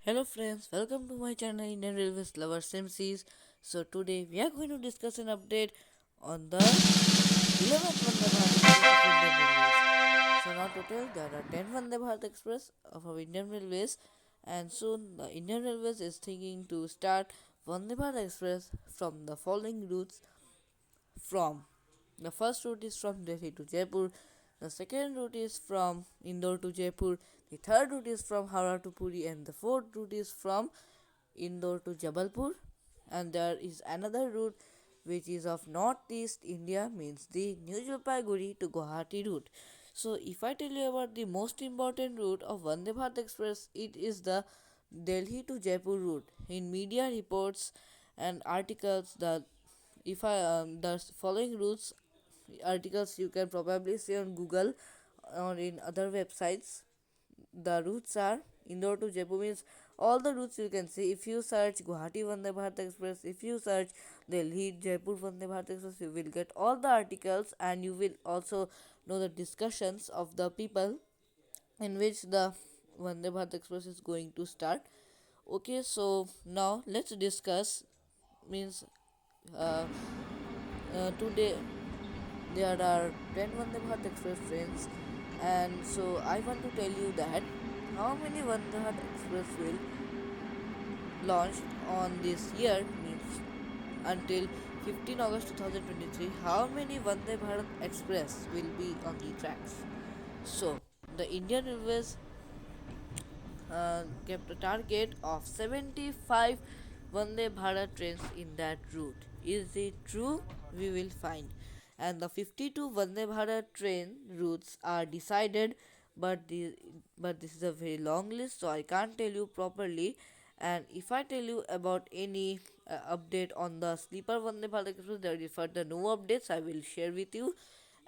Hello friends, welcome to my channel Indian Railways Lovers MCs. So today we are going to discuss an update on the 11th Vande Bharat Express of Indian Railways. So now total there are 10 Vande Bharat Express of our Indian Railways, and soon the Indian Railways is thinking to start Vande Bharat Express from the following routes. From the first route is from Delhi to Jaipur, the second route is from Indore to Jaipur, the third route is from Howrah to Puri, and the fourth route is from Indore to Jabalpur. And there is another route which is of northeast India, means the New Jalpaiguri to Guwahati route. So if I tell you about the most important route of Vande Bharat Express, it is the Delhi to Jaipur route. In media reports and articles, the following routes articles you can probably see on Google or in other websites. The routes are Indore to Jaipur, means all the routes you can see. If you search Guwahati Vande Bharat Express, if you search Delhi Jaipur Vande Bharat Express, you will get all the articles, and you will also know the discussions of the people in which the Vande Bharat Express is going to start. Okay, so now let's discuss, means uh, today there are 10 Vande Bharat Express trains, and so I want to tell you that how many Vande Bharat Express will launch on this year, means until 15 August 2023. How many Vande Bharat Express will be on the tracks? So the Indian Railways kept a target of 75 Vande Bharat trains in that route. Is it true? We will find. And the 52 Vande Bharat train routes are decided, but this is a very long list, so I can't tell you properly. And if I tell you about any update on the sleeper Vande Bharat Express, there is further no updates I will share with you.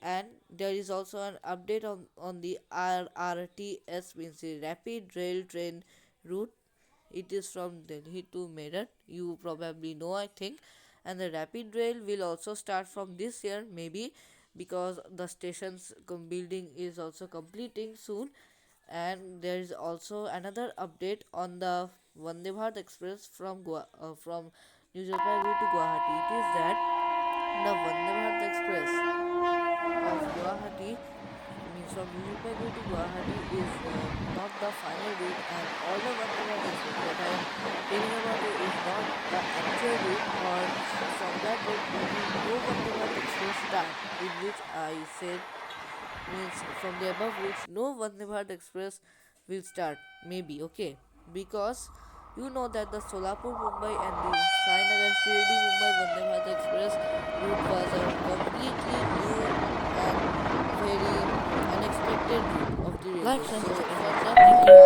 And there is also an update on the RRTS, means the rapid rail train route. It is from Delhi to Meerut, you probably know, I think. And the rapid rail will also start from this year, maybe, because the station's building is also completing soon. And there is also another update on the Vande Bharat Express from New Jalpaiguri to Guwahati. It is that the Vande Bharat Express of Guwahati, means from New Jalpaiguri to Guwahati, is not the final route, and all the Vande Bharat Express that I am telling about it is not the actual route, or from that route maybe no Vande Bharat Express start, in which I said, means from the above routes no Vande Bharat Express will start, maybe, okay, because you know that the Solapur Mumbai and the Sainagar Shirdi Mumbai Vande Bharat Express route was a completely new and very unexpected route of the railway. So for that,